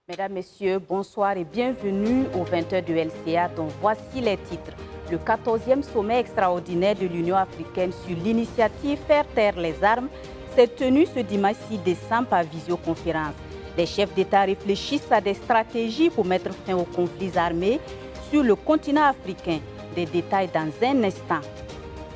Mesdames, Messieurs, bonsoir et bienvenue aux 20h de LCA dont voici les titres. Le 14e sommet extraordinaire de l'Union africaine sur l'initiative Faire taire les armes s'est tenu ce dimanche 6 décembre par visioconférence. Les chefs d'État réfléchissent à des stratégies pour mettre fin aux conflits armés sur le continent africain. Des détails dans un instant.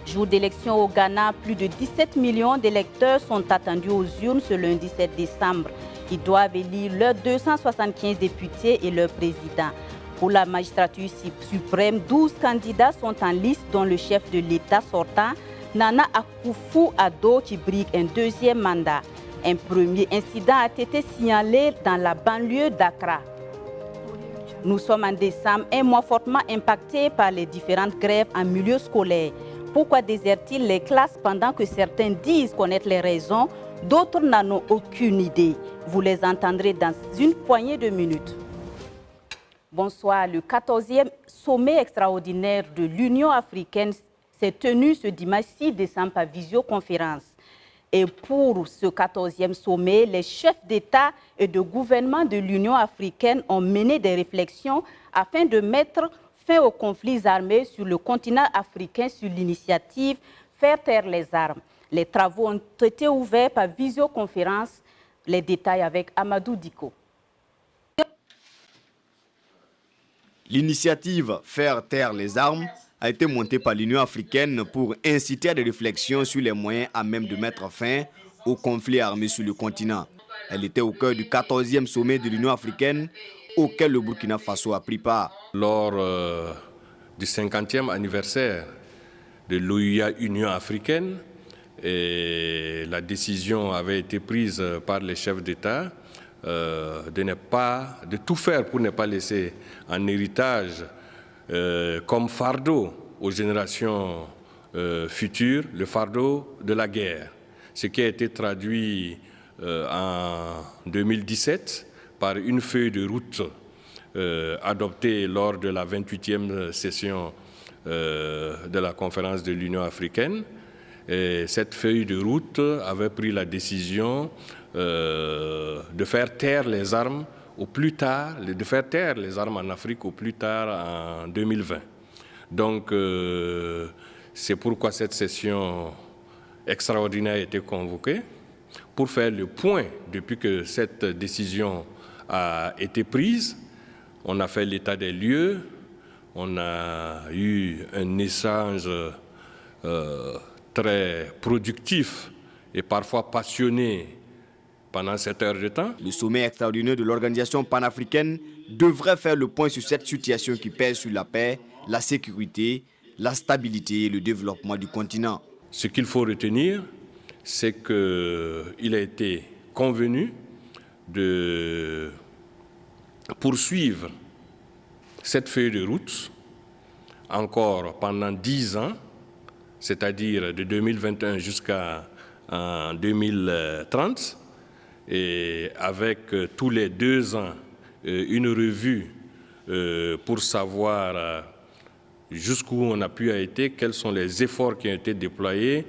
Jour d'élection au Ghana, plus de 17 millions d'électeurs sont attendus aux urnes ce lundi 7 décembre. Ils doivent élire leurs 275 députés et leur président. Pour la magistrature suprême, 12 candidats sont en liste, dont le chef de l'État sortant, Nana Akufo-Addo, qui brigue un deuxième mandat. Un premier incident a été signalé dans la banlieue d'Accra. Nous sommes en décembre, un mois fortement impacté par les différentes grèves en milieu scolaire. Pourquoi désertent-ils les classes pendant que certains disent connaître les raisons, d'autres n'en ont aucune idée? Vous les entendrez dans une poignée de minutes. Bonsoir. Le 14e sommet extraordinaire de l'Union africaine s'est tenu ce dimanche 6 décembre par visioconférence. Et pour ce 14e sommet, les chefs d'État et de gouvernement de l'Union africaine ont mené des réflexions afin de mettre fin aux conflits armés sur le continent africain sur l'initiative Faire taire les armes. Les travaux ont été ouverts par visioconférence. Les détails avec Amadou Diko. L'initiative Faire taire les armes a été montée par l'Union africaine pour inciter à des réflexions sur les moyens à même de mettre fin aux conflits armés sur le continent. Elle était au cœur du 14e sommet de l'Union africaine auquel le Burkina Faso a pris part. Lors du 50e anniversaire de l'OUA Union africaine, et la décision avait été prise par les chefs d'État de tout faire pour ne pas laisser en héritage comme fardeau aux générations futures le fardeau de la guerre, ce qui a été traduit en 2017 par une feuille de route adoptée lors de la 28e session de la conférence de l'Union africaine. Et cette feuille de route avait pris la décision de faire taire les armes au plus tard, de faire taire les armes en Afrique au plus tard en 2020. Donc, c'est pourquoi cette session extraordinaire a été convoquée pour faire le point depuis que cette décision a été prise. On a fait l'état des lieux, on a eu un échange très productif et parfois passionné pendant 7 heures de temps. Le sommet extraordinaire de l'organisation panafricaine devrait faire le point sur cette situation qui pèse sur la paix, la sécurité, la stabilité et le développement du continent. Ce qu'il faut retenir, c'est qu'il a été convenu de poursuivre cette feuille de route encore pendant 10 ans, c'est-à-dire de 2021 jusqu'à 2030, et avec tous les 2 ans une revue pour savoir jusqu'où on a pu être, quels sont les efforts qui ont été déployés,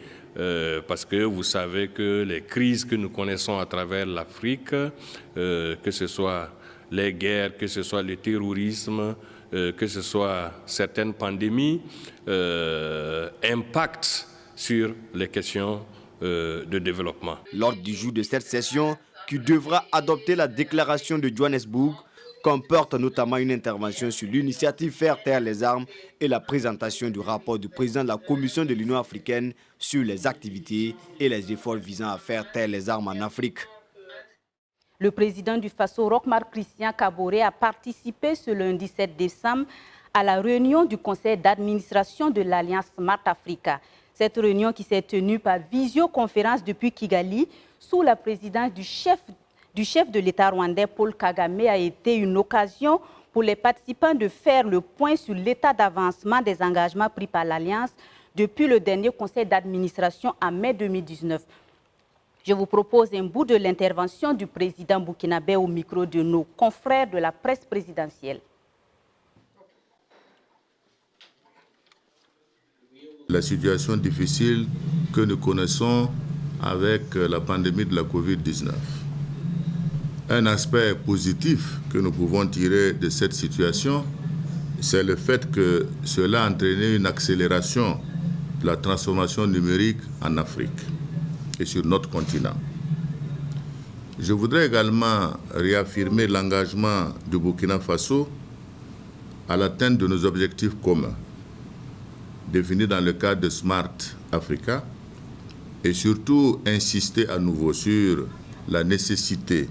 parce que vous savez que les crises que nous connaissons à travers l'Afrique, que ce soit les guerres, que ce soit le terrorisme, que ce soit certaines pandémies, impactent sur les questions de développement. L'ordre du jour de cette session, qui devra adopter la déclaration de Johannesburg, comporte notamment une intervention sur l'initiative Faire taire les armes et la présentation du rapport du président de la Commission de l'Union africaine sur les activités et les efforts visant à faire taire les armes en Afrique. Le président du Faso, Roch-Marc Christian Kaboré, a participé ce lundi 7 décembre à la réunion du conseil d'administration de l'Alliance Smart Africa. Cette réunion qui s'est tenue par visioconférence depuis Kigali, sous la présidence du chef de l'État rwandais, Paul Kagame, a été une occasion pour les participants de faire le point sur l'état d'avancement des engagements pris par l'Alliance depuis le dernier conseil d'administration en mai 2019. Je vous propose un bout de l'intervention du président burkinabé au micro de nos confrères de la presse présidentielle. La situation difficile que nous connaissons avec la pandémie de la Covid-19. Un aspect positif que nous pouvons tirer de cette situation, c'est le fait que cela a entraîné une accélération de la transformation numérique en Afrique et sur notre continent. Je voudrais également réaffirmer l'engagement du Burkina Faso à l'atteinte de nos objectifs communs, définis dans le cadre de Smart Africa, et surtout insister à nouveau sur la nécessité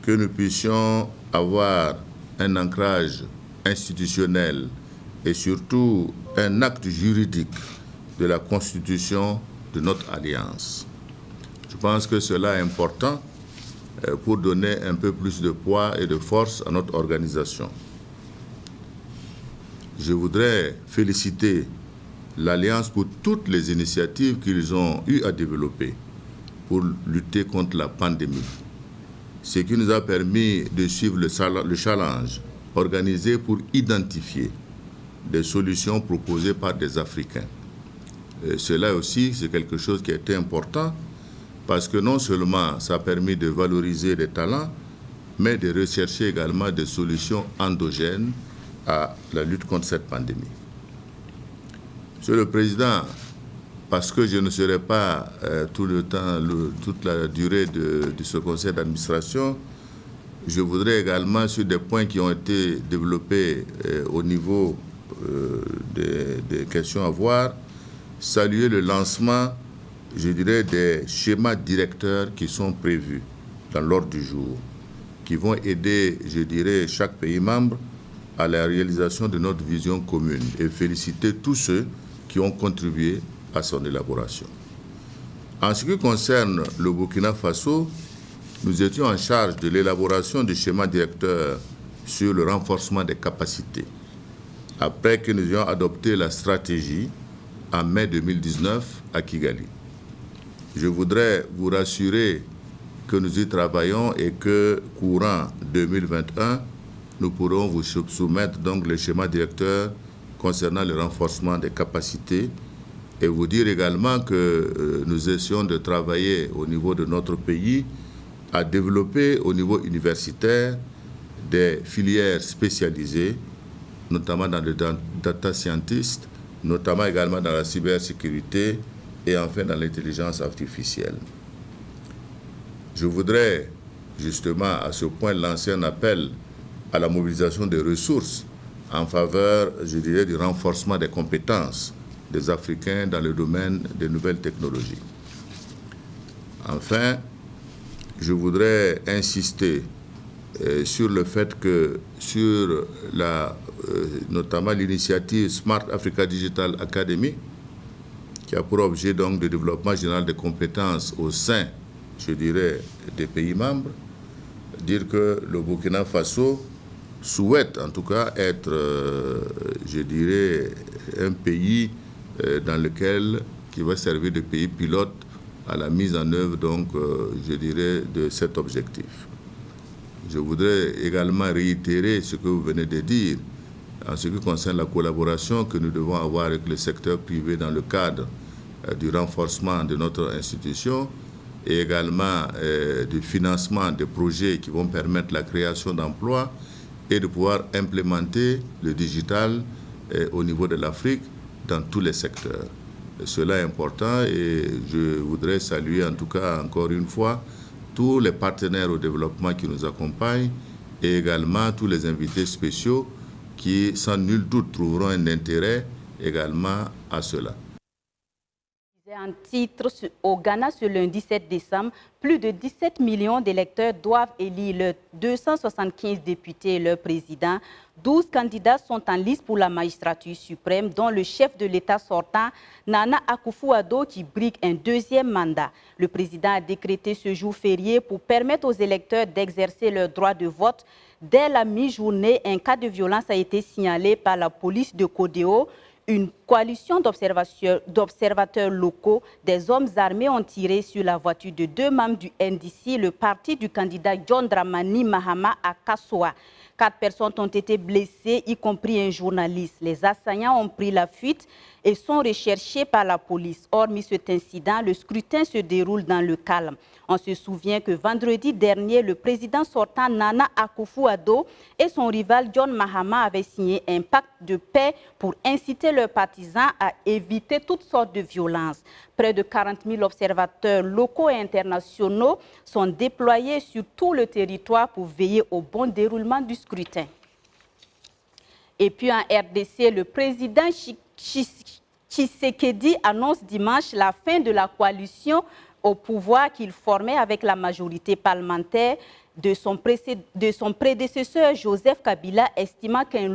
que nous puissions avoir un ancrage institutionnel et surtout un acte juridique de la constitution de notre alliance. Je pense que cela est important pour donner un peu plus de poids et de force à notre organisation. Je voudrais féliciter l'Alliance pour toutes les initiatives qu'ils ont eu à développer pour lutter contre la pandémie, ce qui nous a permis de suivre le challenge organisé pour identifier des solutions proposées par des Africains. Cela aussi, c'est quelque chose qui a été important parce que non seulement ça a permis de valoriser les talents, mais de rechercher également des solutions endogènes à la lutte contre cette pandémie. Monsieur le Président, parce que je ne serai pas tout le temps, toute la durée de ce conseil d'administration, je voudrais également, sur des points qui ont été développés au niveau des questions à voir, saluer le lancement, je dirais, des schémas directeurs qui sont prévus dans l'ordre du jour, qui vont aider, je dirais, chaque pays membre à la réalisation de notre vision commune et féliciter tous ceux qui ont contribué à son élaboration. En ce qui concerne le Burkina Faso, nous étions en charge de l'élaboration du schéma directeur sur le renforcement des capacités, après que nous ayons adopté la stratégie en mai 2019 à Kigali. Je voudrais vous rassurer que nous y travaillons et que, courant 2021, nous pourrons vous soumettre donc le schéma directeur concernant le renforcement des capacités et vous dire également que nous essayons de travailler au niveau de notre pays à développer au niveau universitaire des filières spécialisées, notamment dans le data scientist, notamment également dans la cybersécurité et enfin dans l'intelligence artificielle. Je voudrais justement à ce point lancer un appel à la mobilisation des ressources en faveur, je dirais, du renforcement des compétences des Africains dans le domaine des nouvelles technologies. Enfin, je voudrais insister sur le fait que sur notamment l'initiative Smart Africa Digital Academy, qui a pour objet donc le développement général des compétences au sein, je dirais, des pays membres, dire que le Burkina Faso souhaite en tout cas être, je dirais, un pays dans lequel qui va servir de pays pilote à la mise en œuvre, donc, je dirais, de cet objectif. Je voudrais également réitérer ce que vous venez de dire en ce qui concerne la collaboration que nous devons avoir avec le secteur privé dans le cadre du renforcement de notre institution et également du financement des projets qui vont permettre la création d'emplois et de pouvoir implémenter le digital au niveau de l'Afrique dans tous les secteurs. Cela est important et je voudrais saluer en tout cas encore une fois tous les partenaires au développement qui nous accompagnent et également tous les invités spéciaux qui sans nul doute trouveront un intérêt également à cela. Un titre au Ghana ce lundi 7 décembre, plus de 17 millions d'électeurs doivent élire leurs 275 députés et leur président. 12 candidats sont en liste pour la magistrature suprême, dont le chef de l'État sortant, Nana Akufo-Addo, qui brigue un deuxième mandat. Le président a décrété ce jour férié pour permettre aux électeurs d'exercer leur droit de vote. Dès la mi-journée, un cas de violence a été signalé par la police de Codéo. Une coalition d'observateurs locaux, des hommes armés ont tiré sur la voiture de 2 membres du NDC, le parti du candidat John Dramani Mahama à Kassoa. 4 personnes ont été blessées, y compris un journaliste. Les assaillants ont pris la fuite et sont recherchés par la police. Hormis cet incident, le scrutin se déroule dans le calme. On se souvient que vendredi dernier, le président sortant Nana Akufo-Addo et son rival John Mahama avaient signé un pacte de paix pour inciter leurs partisans à éviter toutes sortes de violences. Près de 40 000 observateurs locaux et internationaux sont déployés sur tout le territoire pour veiller au bon déroulement du scrutin. Et puis en RDC, le président Tshisekedi annonce dimanche la fin de la coalition au pouvoir qu'il formait avec la majorité parlementaire de son prédécesseur Joseph Kabila, estimant qu'un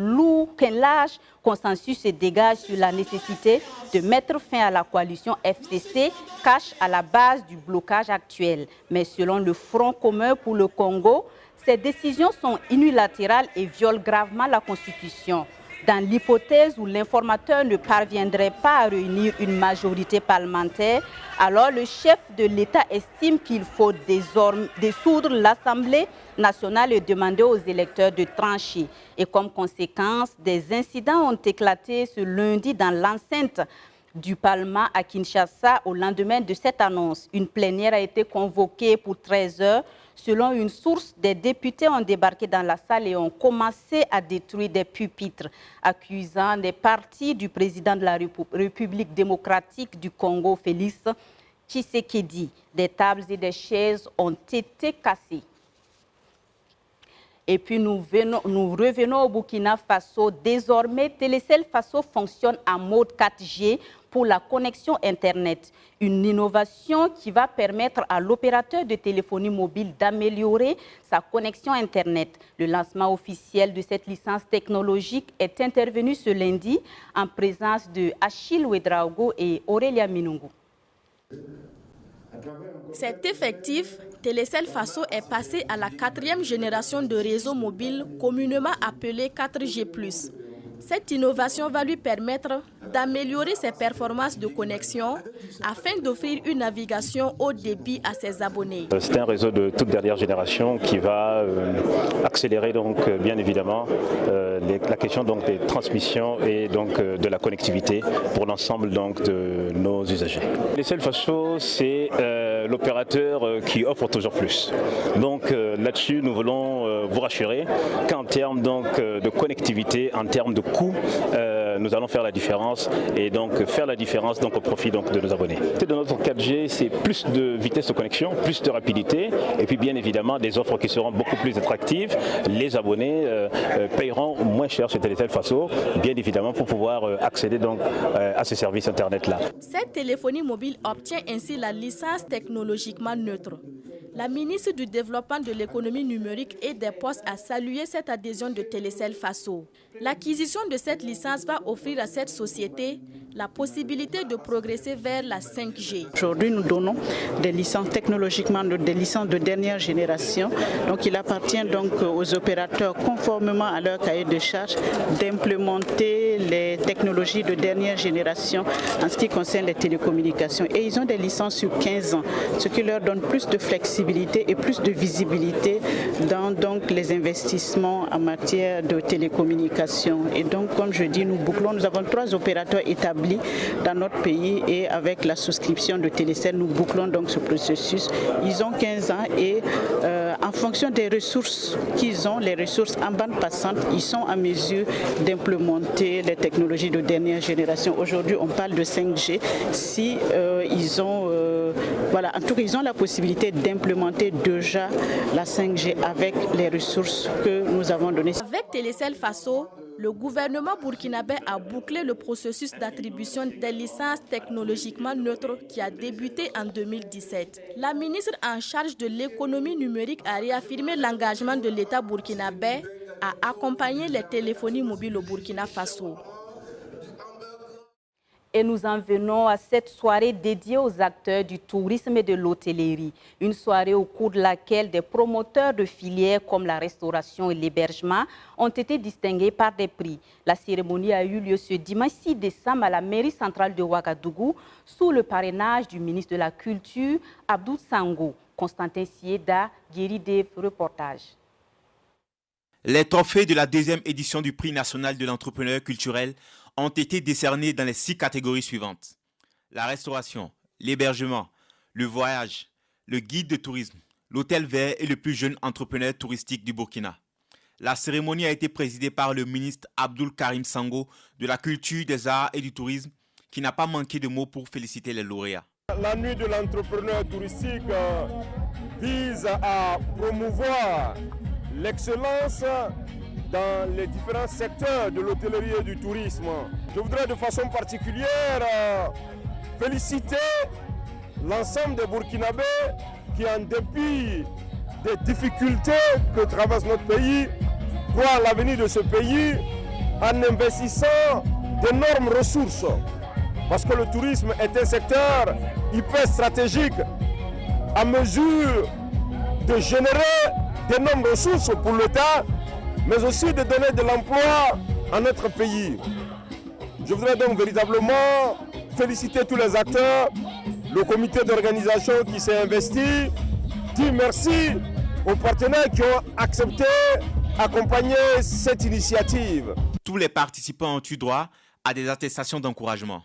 large consensus se dégage sur la nécessité de mettre fin à la coalition FCC, cache à la base du blocage actuel. Mais selon le Front commun pour le Congo, ces décisions sont unilatérales et violent gravement la Constitution. Dans l'hypothèse où l'informateur ne parviendrait pas à réunir une majorité parlementaire, alors le chef de l'État estime qu'il faut dissoudre l'Assemblée nationale et demander aux électeurs de trancher. Et comme conséquence, des incidents ont éclaté ce lundi dans l'enceinte du Parlement à Kinshasa au lendemain de cette annonce. Une plénière a été convoquée pour 13 heures. Selon une source, des députés ont débarqué dans la salle et ont commencé à détruire des pupitres, accusant des partis du président de la République démocratique du Congo, Félix Tshisekedi. Des tables et des chaises ont été cassées. Et puis nous revenons au Burkina Faso. Désormais, Télécell Faso fonctionne en mode 4G pour la connexion Internet. Une innovation qui va permettre à l'opérateur de téléphonie mobile d'améliorer sa connexion Internet. Le lancement officiel de cette licence technologique est intervenu ce lundi en présence de Achille Ouedraogo et Aurélia Minungu. C'est effectif, Télécell Faso est passé à la 4e génération de réseau mobile communément appelé 4G+. Cette innovation va lui permettre d'améliorer ses performances de connexion afin d'offrir une navigation haut débit à ses abonnés. C'est un réseau de toute dernière génération qui va accélérer donc bien évidemment la question donc des transmissions et donc de la connectivité pour l'ensemble donc de nos usagers. Télécell Faso, c'est l'opérateur qui offre toujours plus. Donc là-dessus, nous voulons vous rassurer qu'en termes donc de connectivité, en termes de coût, nous allons faire la différence et donc faire la différence donc au profit donc de nos abonnés. De notre 4G, c'est plus de vitesse de connexion, plus de rapidité et puis bien évidemment des offres qui seront beaucoup plus attractives. Les abonnés payeront moins cher sur Télécell Faso, bien évidemment pour pouvoir accéder donc à ces services internet là. Cette téléphonie mobile obtient ainsi la licence technologiquement neutre. La ministre du Développement de l'économie numérique et des Postes a salué cette adhésion de Télécell Faso. L'acquisition de cette licence va offrir à cette société la possibilité de progresser vers la 5G. Aujourd'hui, nous donnons des licences technologiquement, des licences de dernière génération. Donc, il appartient donc aux opérateurs, conformément à leur cahier de charges, d'implémenter les technologies de dernière génération en ce qui concerne les télécommunications. Et ils ont des licences sur 15 ans, ce qui leur donne plus de flexibilité et plus de visibilité dans donc, les investissements en matière de télécommunications. Et donc, comme je dis, nous bouclons. Nous avons 3 opérateurs établis dans notre pays et avec la souscription de Télécell, nous bouclons donc ce processus. Ils ont 15 ans et en fonction des ressources qu'ils ont, les ressources en bande passante, ils sont en mesure d'implémenter les technologies de dernière génération. Aujourd'hui, on parle de 5G. Si ils ont, voilà, en tout cas, ils ont la possibilité d'implémenter déjà la 5G avec les ressources que nous avons données. Avec Télécell Faso, le gouvernement burkinabé a bouclé le processus d'attribution des licences technologiquement neutres qui a débuté en 2017. La ministre en charge de l'économie numérique a réaffirmé l'engagement de l'État burkinabé à accompagner les téléphonies mobiles au Burkina Faso. Et nous en venons à cette soirée dédiée aux acteurs du tourisme et de l'hôtellerie. Une soirée au cours de laquelle des promoteurs de filières comme la restauration et l'hébergement ont été distingués par des prix. La cérémonie a eu lieu ce dimanche 6 décembre à la mairie centrale de Ouagadougou sous le parrainage du ministre de la Culture, Abdou Sango. Constantin Sieda, Guéri Dev, reportage. Les trophées de la deuxième édition du prix national de l'entrepreneur culturel ont été décernés dans les 6 catégories suivantes. La restauration, l'hébergement, le voyage, le guide de tourisme, l'hôtel vert et le plus jeune entrepreneur touristique du Burkina. La cérémonie a été présidée par le ministre Abdoul Karim Sango de la Culture, des Arts et du Tourisme, qui n'a pas manqué de mots pour féliciter les lauréats. La nuit de l'entrepreneur touristique vise à promouvoir l'excellence dans les différents secteurs de l'hôtellerie et du tourisme. Je voudrais de façon particulière féliciter l'ensemble des Burkinabés qui, en dépit des difficultés que traverse notre pays, croient à l'avenir de ce pays en investissant d'énormes ressources. Parce que le tourisme est un secteur hyper stratégique à mesure de générer d'énormes ressources pour l'État, mais aussi de donner de l'emploi à notre pays. Je voudrais donc véritablement féliciter tous les acteurs, le comité d'organisation qui s'est investi, dire merci aux partenaires qui ont accepté d'accompagner cette initiative. Tous les participants ont eu droit à des attestations d'encouragement.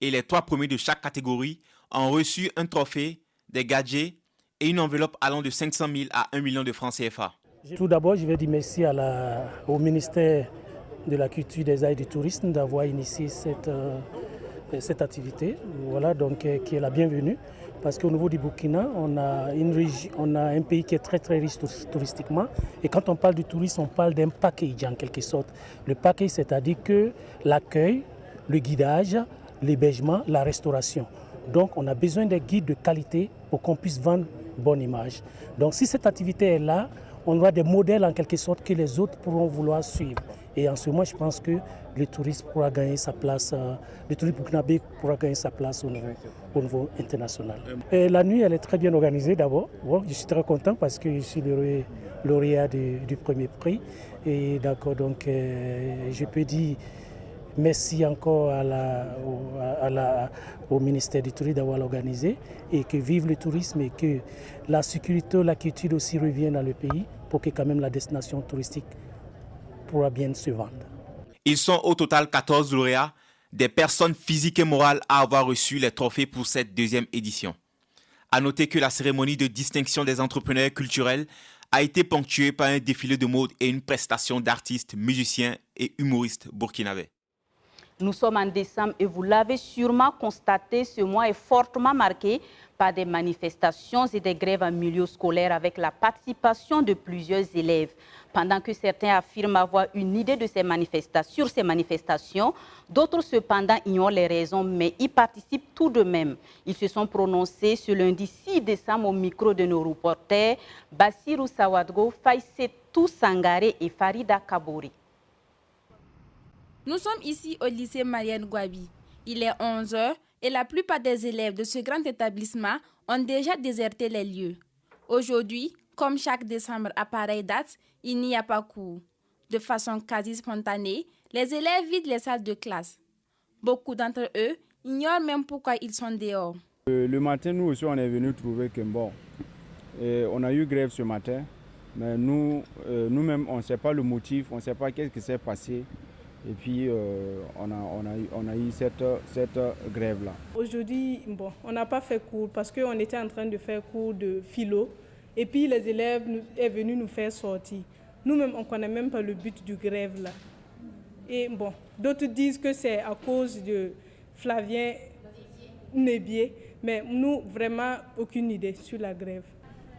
Et les 3 premiers de chaque catégorie ont reçu un trophée, des gadgets et une enveloppe allant de 500 000 à 1 million de francs CFA. Tout d'abord, je vais dire merci au ministère de la Culture, des Arts et du Tourisme d'avoir initié cette activité, voilà, donc, qui est la bienvenue. Parce qu'au niveau du Burkina, on a un pays qui est très très riche touristiquement. Et quand on parle du tourisme, on parle d'un package en quelque sorte. Le package, c'est-à-dire que l'accueil, le guidage, l'hébergement, la restauration. Donc on a besoin des guides de qualité pour qu'on puisse vendre une bonne image. Donc si cette activité est là, on aura des modèles en quelque sorte que les autres pourront vouloir suivre. Et en ce moment, je pense que le tourisme pourra gagner sa place, le tourisme burkinabé pourra gagner sa place au niveau international. Et la nuit, elle est très bien organisée d'abord. Bon, je suis très content parce que je suis le lauréat du premier prix. Et d'accord, donc je peux dire merci encore au ministère du Tourisme d'avoir organisé et que vive le tourisme et que la sécurité, la culture aussi reviennent dans le pays pour que quand même la destination touristique pourra bien se vendre. Ils sont au total 14 lauréats, des personnes physiques et morales à avoir reçu les trophées pour cette deuxième édition. À noter que la cérémonie de distinction des entrepreneurs culturels a été ponctuée par un défilé de mode et une prestation d'artistes, musiciens et humoristes burkinabés. Nous sommes en décembre et vous l'avez sûrement constaté, ce mois est fortement marqué par des manifestations et des grèves en milieu scolaire avec la participation de plusieurs élèves. Pendant que certains affirment avoir une idée de sur ces manifestations, d'autres cependant ignorent les raisons, mais y participent tout de même. Ils se sont prononcés ce lundi 6 décembre au micro de nos reporters Bassirou Sawadgo, Faïsetou Sangaré et Farida Kabouri. Nous sommes ici au lycée Marianne Gouabi. Il est 11h et la plupart des élèves de ce grand établissement ont déjà déserté les lieux. Aujourd'hui, comme chaque décembre à pareille date, il n'y a pas cours. De façon quasi spontanée, les élèves vident les salles de classe. Beaucoup d'entre eux ignorent même pourquoi ils sont dehors. Le matin, nous aussi, on est venu trouver que bon, on a eu grève ce matin, mais nous-mêmes, on ne sait pas le motif, on ne sait pas qu'est-ce qui s'est passé. Et puis, on a eu cette grève-là. Aujourd'hui, bon, on n'a pas fait cours parce qu'on était en train de faire cours de philo. Et puis, les élèves sont venus nous faire sortir. Nous-mêmes, on ne connaît même pas le but du grève-là. Et bon, d'autres disent que c'est à cause de Flavien Nébier. Mais nous, vraiment, aucune idée sur la grève.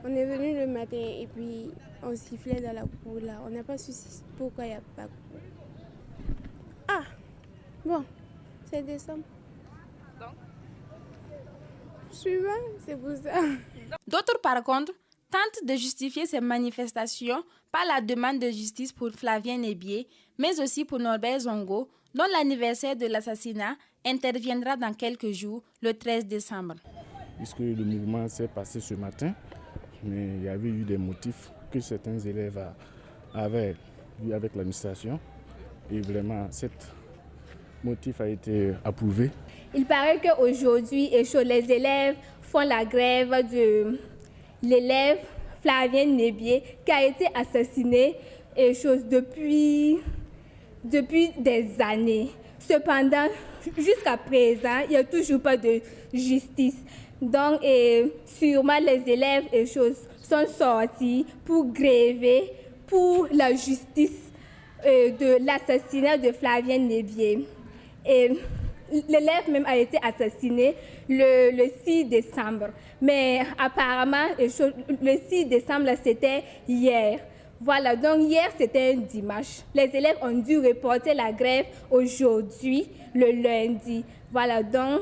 On est venu le matin et puis on sifflait dans la cour là. On n'a pas su pourquoi il n'y a pas de cours. Ah, bon, c'est décembre. Donc suivant, c'est pour ça. D'autres, par contre, tentent de justifier ces manifestations par la demande de justice pour Flavien Nébier, mais aussi pour Norbert Zongo, dont l'anniversaire de l'assassinat interviendra dans quelques jours, le 13 décembre. Puisque le mouvement s'est passé ce matin, mais il y avait eu des motifs que certains élèves avaient vu avec l'administration. Et vraiment, ce motif a été approuvé. Il paraît qu'aujourd'hui, les élèves font la grève de l'élève Flavien Nébier qui a été assassiné et choses depuis des années. Cependant, jusqu'à présent, il n'y a toujours pas de justice. Donc, sûrement les élèves et choses sont sortis pour gréver pour la justice de l'assassinat de Flavien Nevier. Et l'élève même a été assassiné le 6 décembre. Mais apparemment, le 6 décembre, c'était hier. Voilà, donc hier, c'était un dimanche. Les élèves ont dû reporter la grève aujourd'hui, le lundi. Voilà, donc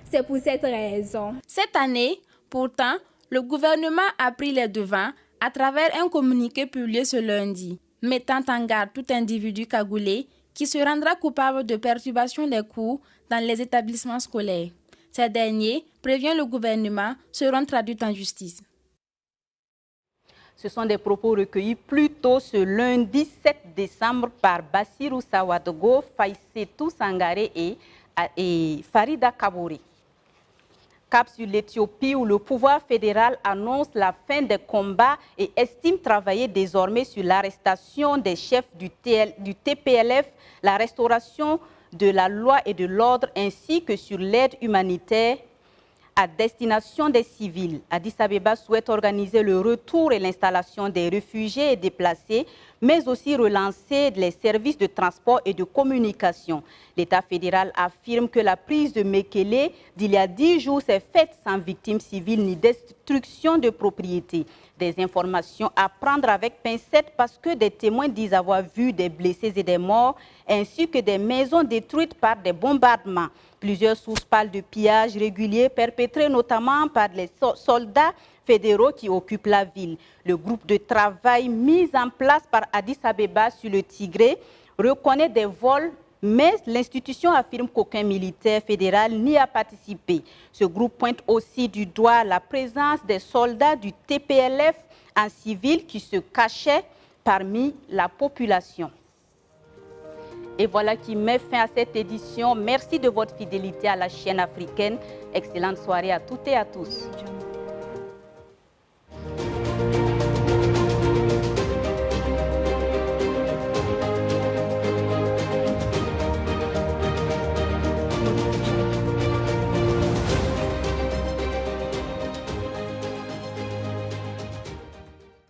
c'est pour cette raison. Cette année, pourtant, le gouvernement a pris les devants à travers un communiqué publié ce lundi, mettant en garde tout individu cagoulé qui se rendra coupable de perturbation des cours dans les établissements scolaires. Ces derniers, prévient le gouvernement, seront traduits en justice. Ce sont des propos recueillis plus tôt ce lundi 7 décembre par Bassirou Sawadogo, Faïsetou Sangaré et Farida Kabouri. Cap sur l'Éthiopie où le pouvoir fédéral annonce la fin des combats et estime travailler désormais sur l'arrestation des chefs du TPLF, la restauration de la loi et de l'ordre ainsi que sur l'aide humanitaire à destination des civils. Addis Abeba souhaite organiser le retour et l'installation des réfugiés et déplacés, mais aussi relancer les services de transport et de communication. L'État fédéral affirme que la prise de Mekele d'il y a 10 jours s'est faite sans victimes civiles ni destruction de propriété. Des informations à prendre avec pincette parce que des témoins disent avoir vu des blessés et des morts, ainsi que des maisons détruites par des bombardements. Plusieurs sources parlent de pillages réguliers perpétrés notamment par les soldats fédéraux qui occupent la ville. Le groupe de travail mis en place par Addis Abeba sur le Tigré reconnaît des vols, mais l'institution affirme qu'aucun militaire fédéral n'y a participé. Ce groupe pointe aussi du doigt la présence des soldats du TPLF en civil qui se cachaient parmi la population. Et voilà qui met fin à cette édition. Merci de votre fidélité à la chaîne africaine. Excellente soirée à toutes et à tous.